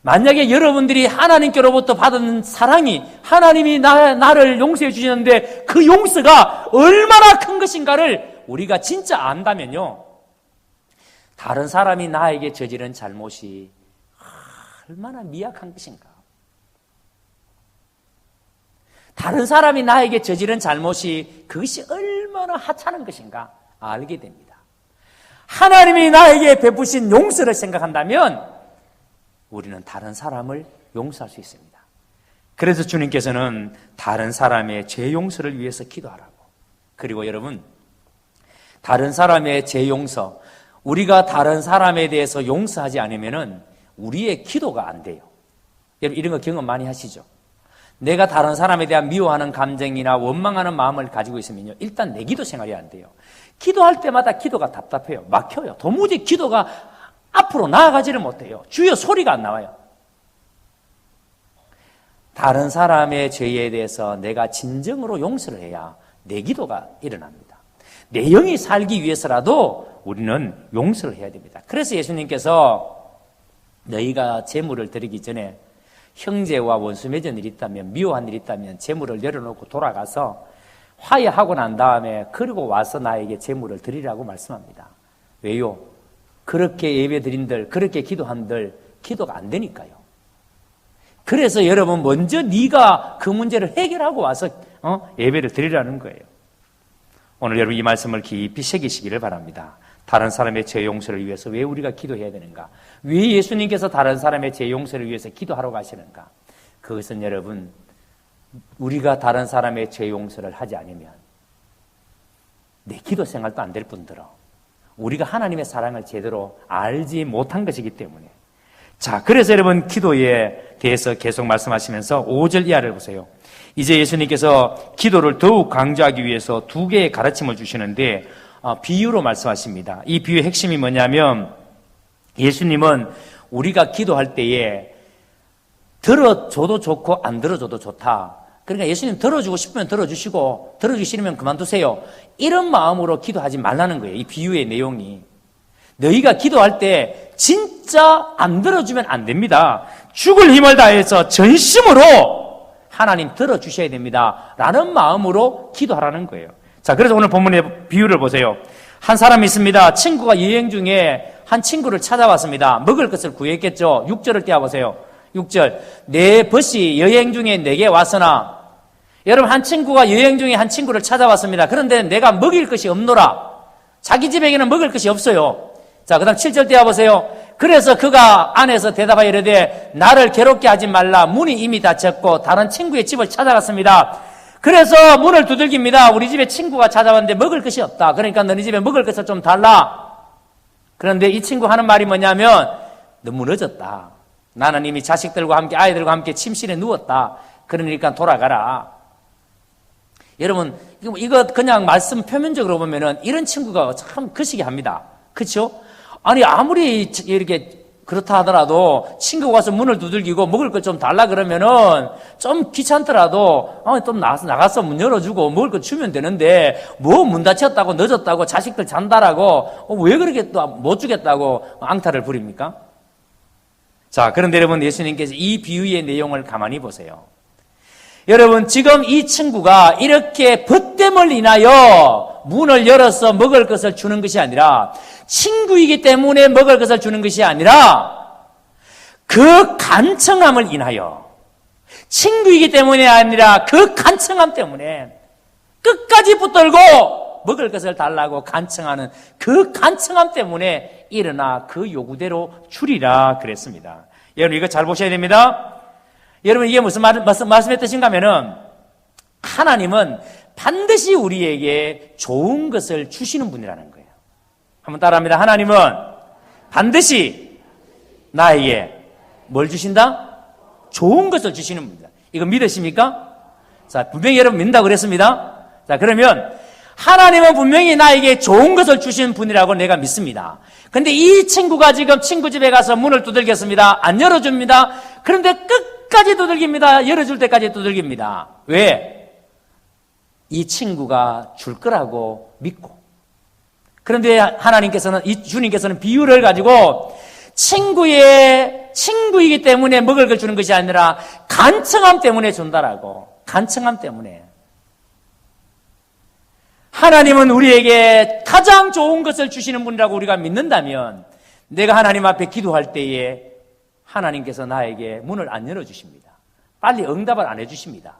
만약에 여러분들이 하나님께로부터 받은 사랑이, 하나님이 나를 용서해 주시는데 그 용서가 얼마나 큰 것인가를 우리가 진짜 안다면요, 다른 사람이 나에게 저지른 잘못이 얼마나 미약한 것인가, 다른 사람이 나에게 저지른 잘못이 그것이 얼마나 하찮은 것인가 알게 됩니다. 하나님이 나에게 베푸신 용서를 생각한다면 우리는 다른 사람을 용서할 수 있습니다. 그래서 주님께서는 다른 사람의 죄 용서를 위해서 기도하라고. 그리고 여러분, 다른 사람의 죄 용서, 우리가 다른 사람에 대해서 용서하지 않으면은 우리의 기도가 안 돼요. 여러분 이런 거 경험 많이 하시죠? 내가 다른 사람에 대한 미워하는 감정이나 원망하는 마음을 가지고 있으면요, 일단 내 기도 생활이 안 돼요. 기도할 때마다 기도가 답답해요. 막혀요. 도무지 기도가 앞으로 나아가지를 못해요. 주여 소리가 안 나와요. 다른 사람의 죄에 대해서 내가 진정으로 용서를 해야 내 기도가 일어납니다. 내 영이 살기 위해서라도 우리는 용서를 해야 됩니다. 그래서 예수님께서 너희가 제물을 드리기 전에 형제와 원수 맺은 일이 있다면, 미워한 일이 있다면 제물을 내려놓고 돌아가서 화해하고 난 다음에 그리고 와서 나에게 제물을 드리라고 말씀합니다. 왜요? 그렇게 예배 드린들, 그렇게 기도한들 기도가 안 되니까요. 그래서 여러분 먼저 네가 그 문제를 해결하고 와서 예배를 드리라는 거예요. 오늘 여러분 이 말씀을 깊이 새기시기를 바랍니다. 다른 사람의 죄 용서를 위해서 왜 우리가 기도해야 되는가? 왜 예수님께서 다른 사람의 죄 용서를 위해서 기도하러 가시는가? 그것은 여러분, 우리가 다른 사람의 죄 용서를 하지 않으면 내 기도 생활도 안 될 뿐더러 우리가 하나님의 사랑을 제대로 알지 못한 것이기 때문에. 자, 그래서 여러분 기도에 대해서 계속 말씀하시면서 5절 이하를 보세요. 이제 예수님께서 기도를 더욱 강조하기 위해서 두 개의 가르침을 주시는데 비유로 말씀하십니다. 이 비유의 핵심이 뭐냐면, 예수님은 우리가 기도할 때에 들어줘도 좋고 안 들어줘도 좋다. 그러니까 예수님 들어주고 싶으면 들어주시고 들어주기 싫으면 그만두세요. 이런 마음으로 기도하지 말라는 거예요. 이 비유의 내용이. 너희가 기도할 때 진짜 안 들어주면 안 됩니다. 죽을 힘을 다해서 전심으로 하나님 들어주셔야 됩니다. 라는 마음으로 기도하라는 거예요. 자, 그래서 오늘 본문의 비유를 보세요. 한 사람이 있습니다. 친구가 여행 중에 한 친구를 찾아왔습니다. 먹을 것을 구했겠죠. 6절을 떼어보세요. 6절. 내 벗이 여행 중에 내게 왔으나, 여러분 한 친구가 여행 중에 한 친구를 찾아왔습니다. 그런데 내가 먹일 것이 없노라. 자기 집에게는 먹을 것이 없어요. 자, 그 다음 7절 떼어보세요. 그래서 그가 안에서 대답하여 이르되 나를 괴롭게 하지 말라. 문이 이미 닫혔고 다른 친구의 집을 찾아갔습니다. 그래서 문을 두들깁니다. 우리 집에 친구가 찾아왔는데 먹을 것이 없다. 그러니까 너희 집에 먹을 것을 좀 달라. 그런데 이 친구 하는 말이 뭐냐면, 너무 늦었다. 나는 이미 자식들과 함께, 아이들과 함께 침실에 누웠다. 그러니까 돌아가라. 여러분, 이거 그냥 말씀 표면적으로 보면은 이런 친구가 참 거시기 합니다. 그렇죠? 아니 아무리 이렇게 그렇다 하더라도 친구가 와서 문을 두들기고 먹을 걸 좀 달라 그러면은 좀 귀찮더라도 좀 나가서 문 열어주고 먹을 거 주면 되는데, 뭐 문 닫혔다고 늦었다고 자식들 잔다라고 왜 그렇게 또 못 주겠다고 앙탈을 부립니까? 자, 그런데 여러분 예수님께서 이 비유의 내용을 가만히 보세요. 여러분 지금 이 친구가 이렇게 벗됨을 인하여 문을 열어서 먹을 것을 주는 것이 아니라, 친구이기 때문에 먹을 것을 주는 것이 아니라 그 간청함을 인하여, 친구이기 때문에 아니라 그 간청함 때문에 끝까지 붙들고 먹을 것을 달라고 간청하는 그 간청함 때문에 일어나 그 요구대로 주리라 그랬습니다. 여러분 이거 잘 보셔야 됩니다. 여러분 이게 무슨 말씀의 뜻인가 하면은, 하나님은 반드시 우리에게 좋은 것을 주시는 분이라는 거예요. 한번 따라합니다. 하나님은 반드시 나에게 뭘 주신다? 좋은 것을 주시는 분이다. 이거 믿으십니까? 자, 분명히 여러분 믿는다고 그랬습니다. 자, 그러면 하나님은 분명히 나에게 좋은 것을 주시는 분이라고 내가 믿습니다. 근데 이 친구가 지금 친구 집에 가서 문을 두들겼습니다. 안 열어줍니다. 그런데 끝까지 두들깁니다. 열어줄 때까지 두들깁니다. 왜? 이 친구가 줄 거라고 믿고. 그런데 주님께서는 비유를 가지고 친구이기 때문에 먹을 걸 주는 것이 아니라 간청함 때문에 준다라고. 간청함 때문에. 하나님은 우리에게 가장 좋은 것을 주시는 분이라고 우리가 믿는다면, 내가 하나님 앞에 기도할 때에 하나님께서 나에게 문을 안 열어주십니다. 빨리 응답을 안 해주십니다.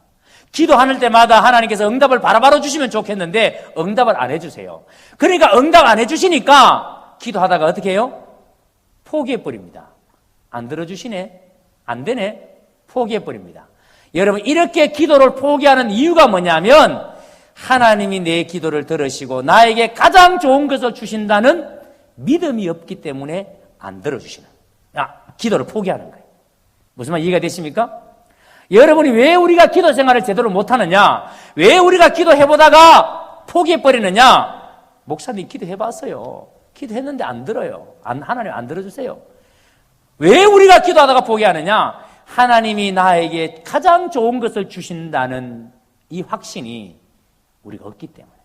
기도하는 때마다 하나님께서 응답을 바로바로 주시면 좋겠는데 응답을 안 해주세요. 그러니까 응답 안 해주시니까 기도하다가 어떻게 해요? 포기해버립니다. 안 들어주시네? 안 되네? 포기해버립니다. 여러분 이렇게 기도를 포기하는 이유가 뭐냐면, 하나님이 내 기도를 들으시고 나에게 가장 좋은 것을 주신다는 믿음이 없기 때문에 안 들어주시는. 기도를 포기하는 거예요. 무슨 말 이해가 되십니까? 여러분이 왜 우리가 기도 생활을 제대로 못하느냐? 왜 우리가 기도해보다가 포기해버리느냐? 목사님 기도해봤어요. 기도했는데 안 들어요. 하나님 안 들어주세요. 왜 우리가 기도하다가 포기하느냐? 하나님이 나에게 가장 좋은 것을 주신다는 이 확신이 우리가 없기 때문에.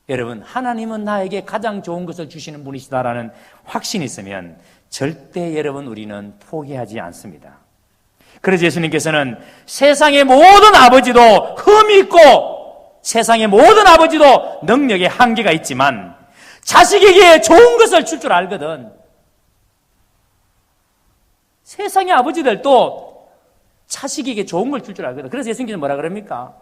여러분, 하나님은 나에게 가장 좋은 것을 주시는 분이시다라는 확신이 있으면 절대 여러분 우리는 포기하지 않습니다. 그래서 예수님께서는 세상의 모든 아버지도 흠이 있고 세상의 모든 아버지도 능력에 한계가 있지만 자식에게 좋은 것을 줄 줄 알거든. 세상의 아버지들도 자식에게 좋은 걸 줄 줄 알거든. 그래서 예수님께서 뭐라 그럽니까?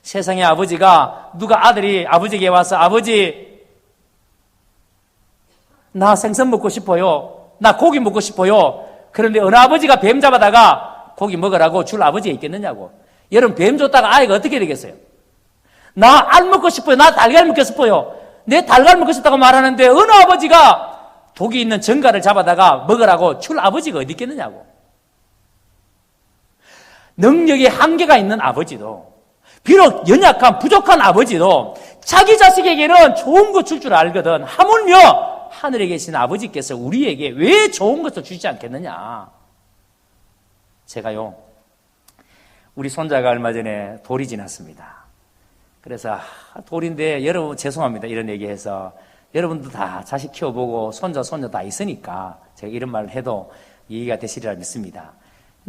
세상의 아버지가 누가 아들이 아버지에게 와서 아버지 나 생선 먹고 싶어요. 나 고기 먹고 싶어요. 그런데 어느 아버지가 뱀 잡아다가 고기 먹으라고 줄 아버지가 있겠느냐고. 여러분 뱀 줬다가 아이가 어떻게 되겠어요? 나 알 먹고 싶어요. 나 달걀 먹고 싶어요. 내 달걀 먹고 싶다고 말하는데 어느 아버지가 독이 있는 전갈을 잡아다가 먹으라고 줄 아버지가 어디 있겠느냐고. 능력에 한계가 있는 아버지도 비록 연약한 부족한 아버지도 자기 자식에게는 좋은 거 줄 줄 알거든. 하물며 하늘에 계신 아버지께서 우리에게 왜 좋은 것을 주시지 않겠느냐. 제가요 우리 손자가 얼마 전에 돌이 지났습니다. 그래서 돌인데 여러분 죄송합니다 이런 얘기해서 여러분도 다 자식 키워보고 손자 손녀 다 있으니까 제가 이런 말을 해도 이해가 되시리라 믿습니다.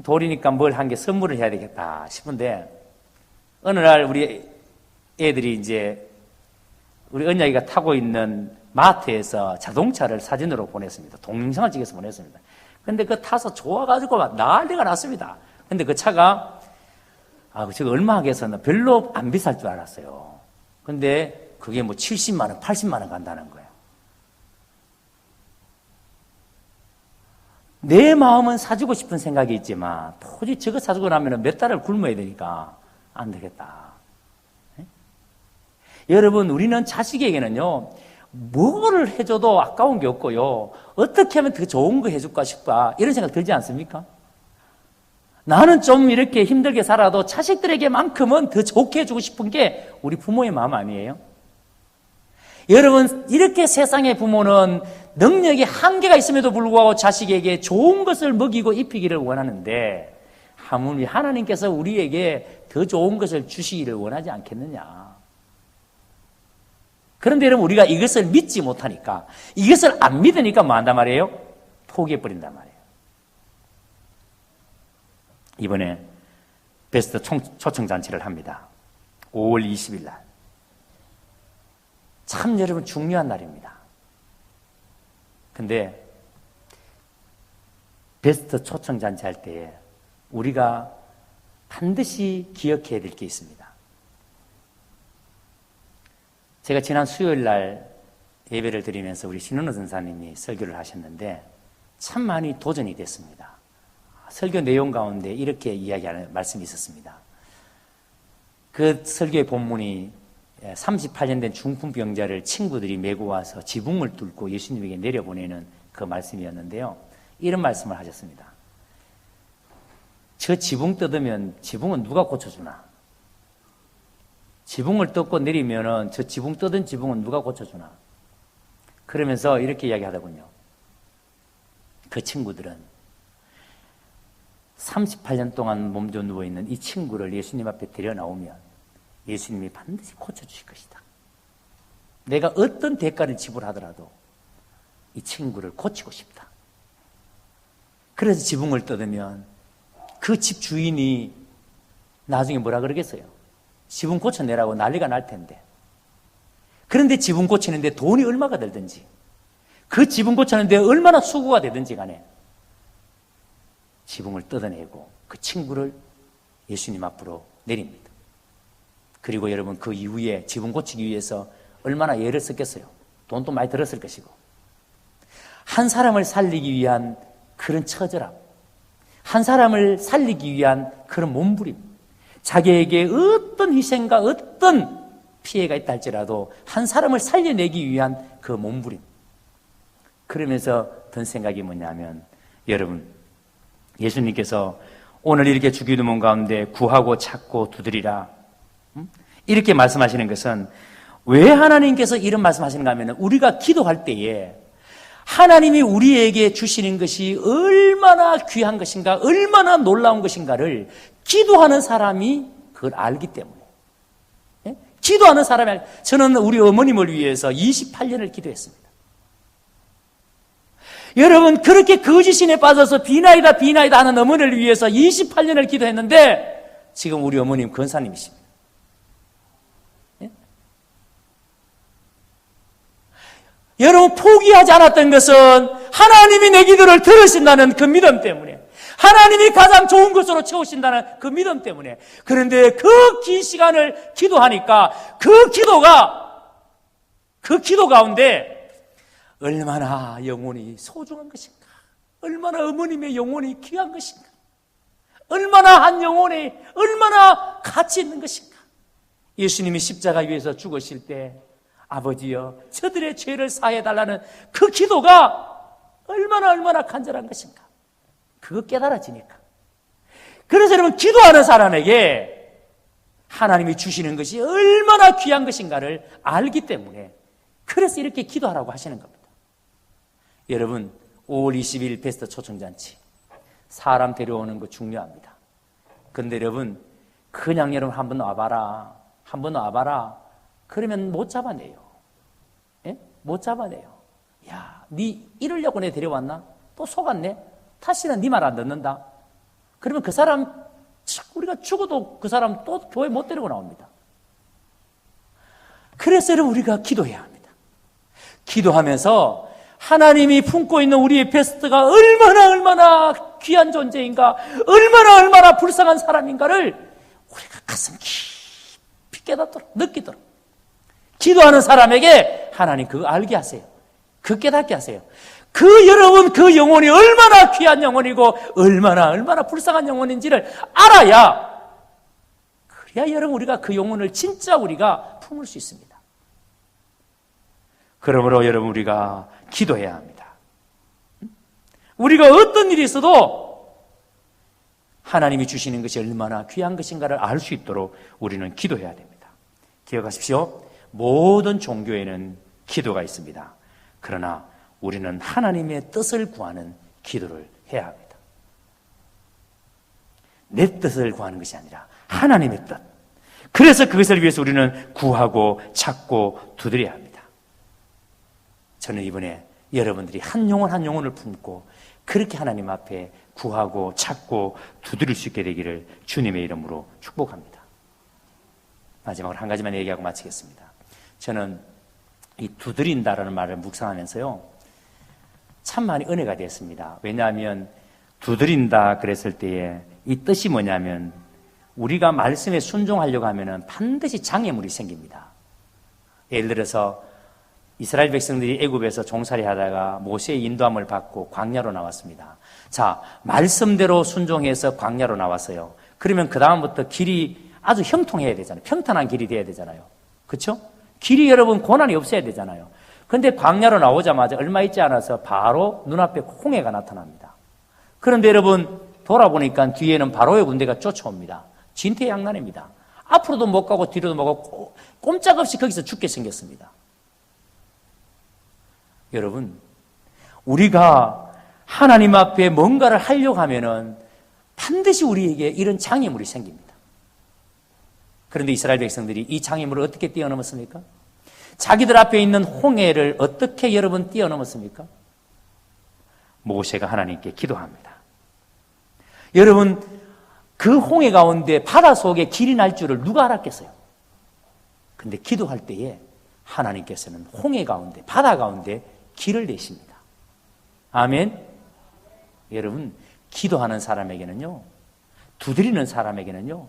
돌이니까 뭘 한 개 선물을 해야 되겠다 싶은데 어느 날 우리 애들이 이제 우리 언니가 타고 있는 마트에서 자동차를 사진으로 보냈습니다. 동영상을 찍어서 보냈습니다. 근데 그 타서 좋아가지고 막 난리가 났습니다. 근데 그 차가 제가 얼마 하겠어는 별로 안 비쌀 줄 알았어요. 근데 그게 뭐 70만 원, 80만 원 간다는 거예요. 내 마음은 사주고 싶은 생각이 있지만 도저히 저거 사주고 나면 몇 달을 굶어야 되니까 안 되겠다. 네? 여러분 우리는 자식에게는요 뭐를 해줘도 아까운 게 없고요 어떻게 하면 더 좋은 거 해줄까 싶다 이런 생각 들지 않습니까? 나는 좀 이렇게 힘들게 살아도 자식들에게만큼은 더 좋게 해주고 싶은 게 우리 부모의 마음 아니에요? 여러분 이렇게 세상의 부모는 능력이 한계가 있음에도 불구하고 자식에게 좋은 것을 먹이고 입히기를 원하는데 하물며 하나님께서 우리에게 더 좋은 것을 주시기를 원하지 않겠느냐. 그런데 여러분 우리가 이것을 믿지 못하니까 이것을 안 믿으니까 뭐 한단 말이에요? 포기해버린단 말이에요. 이번에 베스트 초청잔치를 합니다. 5월 20일 날. 참 여러분 중요한 날입니다. 근데 베스트 초청잔치 할 때에 우리가 반드시 기억해야 될 게 있습니다. 제가 지난 수요일 날 예배를 드리면서 우리 신은호 전사님이 설교를 하셨는데 참 많이 도전이 됐습니다. 설교 내용 가운데 이렇게 이야기하는 말씀이 있었습니다. 그 설교의 본문이 38년 된 중풍병자를 친구들이 메고 와서 지붕을 뚫고 예수님에게 내려보내는 그 말씀이었는데요. 이런 말씀을 하셨습니다. 저 지붕 뜯으면 지붕은 누가 고쳐주나? 지붕을 뜯고 내리면은 저 지붕 뜯은 지붕은 누가 고쳐주나? 그러면서 이렇게 이야기하더군요. 그 친구들은 38년 동안 몸져 누워있는 이 친구를 예수님 앞에 데려 나오면 예수님이 반드시 고쳐주실 것이다. 내가 어떤 대가를 지불하더라도 이 친구를 고치고 싶다. 그래서 지붕을 뜯으면 그 집 주인이 나중에 뭐라 그러겠어요? 지붕 고쳐내라고 난리가 날 텐데. 그런데 지붕 고치는데 돈이 얼마가 들든지 그 지붕 고치는데 얼마나 수고가 되든지 간에 지붕을 뜯어내고 그 친구를 예수님 앞으로 내립니다. 그리고 여러분 그 이후에 지붕 고치기 위해서 얼마나 애를 썼겠어요? 돈도 많이 들었을 것이고 한 사람을 살리기 위한 그런 처절함, 한 사람을 살리기 위한 그런 몸부림, 자기에게 어떤 희생과 어떤 피해가 있다 할지라도 한 사람을 살려내기 위한 그 몸부림, 그러면서 든 생각이 뭐냐면, 여러분, 예수님께서 오늘 이렇게 주기도문 가운데 구하고 찾고 두드리라, 이렇게 말씀하시는 것은 왜 하나님께서 이런 말씀하시는가 하면, 우리가 기도할 때에 하나님이 우리에게 주시는 것이 얼마나 귀한 것인가, 얼마나 놀라운 것인가를 기도하는 사람이 그걸 알기 때문에. 예? 기도하는 사람이, 저는 우리 어머님을 위해서 28년을 기도했습니다. 여러분, 그렇게 거짓신에 빠져서 비나이다 비나이다 하는 어머니를 위해서 28년을 기도했는데 지금 우리 어머님 권사님이십니다. 예? 여러분, 포기하지 않았던 것은 하나님이 내 기도를 들으신다는 그 믿음 때문에, 하나님이 가장 좋은 것으로 채우신다는 그 믿음 때문에. 그런데 그 긴 시간을 기도하니까 그 기도 가운데 얼마나 영혼이 소중한 것인가, 얼마나 어머님의 영혼이 귀한 것인가, 얼마나 한 영혼이 얼마나 가치 있는 것인가. 예수님이 십자가 위에서 죽으실 때 아버지여 저들의 죄를 사해달라는 그 기도가 얼마나 간절한 것인가, 그거 깨달아지니까. 그래서 여러분, 기도하는 사람에게 하나님이 주시는 것이 얼마나 귀한 것인가를 알기 때문에, 그래서 이렇게 기도하라고 하시는 겁니다. 여러분, 5월 20일 베스트 초청잔치, 사람 데려오는 거 중요합니다. 근데 여러분, 그냥 여러분 한번 와봐라 그러면 못 잡아내요. 예? 못 잡아내요. 야, 네 이러려고 내 데려왔나? 또 속았네? 다시는 네 말 안 듣는다. 그러면 그 사람, 우리가 죽어도 그 사람 또 교회 못 데리고 나옵니다. 그래서 여러분, 우리가 기도해야 합니다. 기도하면서 하나님이 품고 있는 우리의 베스트가 얼마나 귀한 존재인가, 얼마나 불쌍한 사람인가를 우리가 가슴 깊이 깨닫도록, 느끼도록. 기도하는 사람에게 하나님 그거 알게 하세요. 그 깨닫게 하세요. 여러분, 그 영혼이 얼마나 귀한 영혼이고 얼마나 불쌍한 영혼인지를 알아야, 그래야 여러분, 우리가 그 영혼을 진짜 우리가 품을 수 있습니다. 그러므로 여러분, 우리가 기도해야 합니다. 우리가 어떤 일이 있어도 하나님이 주시는 것이 얼마나 귀한 것인가를 알 수 있도록 우리는 기도해야 됩니다. 기억하십시오. 모든 종교에는 기도가 있습니다. 그러나 우리는 하나님의 뜻을 구하는 기도를 해야 합니다. 내 뜻을 구하는 것이 아니라 하나님의 뜻. 그래서 그것을 위해서 우리는 구하고 찾고 두드려야 합니다. 저는 이번에 여러분들이 한 영혼을 품고 그렇게 하나님 앞에 구하고 찾고 두드릴 수 있게 되기를 주님의 이름으로 축복합니다. 마지막으로 한 가지만 얘기하고 마치겠습니다. 저는 이 두드린다라는 말을 묵상하면서요, 참 많이 은혜가 됐습니다. 왜냐하면 두드린다 그랬을 때에 이 뜻이 뭐냐면, 우리가 말씀에 순종하려고 하면 반드시 장애물이 생깁니다. 예를 들어서 이스라엘 백성들이 애굽에서 종살이 하다가 모세의 인도함을 받고 광야로 나왔습니다. 자, 말씀대로 순종해서 광야로 나왔어요. 그러면 그 다음부터 길이 아주 형통해야 되잖아요. 평탄한 길이 돼야 되잖아요. 그렇죠? 길이 여러분 고난이 없어야 되잖아요. 그런데 광야로 나오자마자 얼마 있지 않아서 바로 눈앞에 홍해가 나타납니다. 그런데 여러분 돌아보니까 뒤에는 바로의 군대가 쫓아옵니다. 진퇴양난입니다. 앞으로도 못 가고 뒤로도 못 가고 꼼짝없이 거기서 죽게 생겼습니다. 여러분, 우리가 하나님 앞에 뭔가를 하려고 하면은 반드시 우리에게 이런 장애물이 생깁니다. 그런데 이스라엘 백성들이 이 장애물을 어떻게 뛰어넘었습니까? 자기들 앞에 있는 홍해를 어떻게 여러분 뛰어넘었습니까? 모세가 하나님께 기도합니다. 여러분, 그 홍해 가운데 바다 속에 길이 날 줄을 누가 알았겠어요? 근데 기도할 때에 하나님께서는 홍해 가운데, 바다 가운데 길을 내십니다. 아멘. 여러분, 기도하는 사람에게는요, 두드리는 사람에게는요,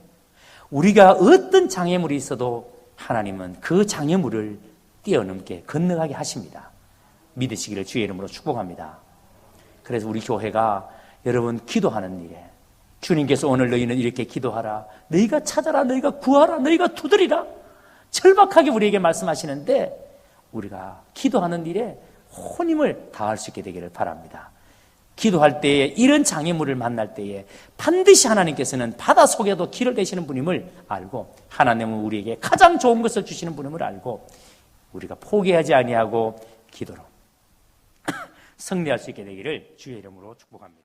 우리가 어떤 장애물이 있어도 하나님은 그 장애물을 뛰어넘게 건너가게 하십니다. 믿으시기를 주의 이름으로 축복합니다. 그래서 우리 교회가 여러분 기도하는 일에, 주님께서 오늘 너희는 이렇게 기도하라, 너희가 찾아라, 너희가 구하라, 너희가 두드리라, 절박하게 우리에게 말씀하시는데, 우리가 기도하는 일에 온 힘을 다할 수 있게 되기를 바랍니다. 기도할 때에 이런 장애물을 만날 때에 반드시 하나님께서는 바다 속에도 길을 되시는 분임을 알고 하나님은 우리에게 가장 좋은 것을 주시는 분임을 알고 우리가 포기하지 아니하고 기도로 승리할 수 있게 되기를 주의 이름으로 축복합니다.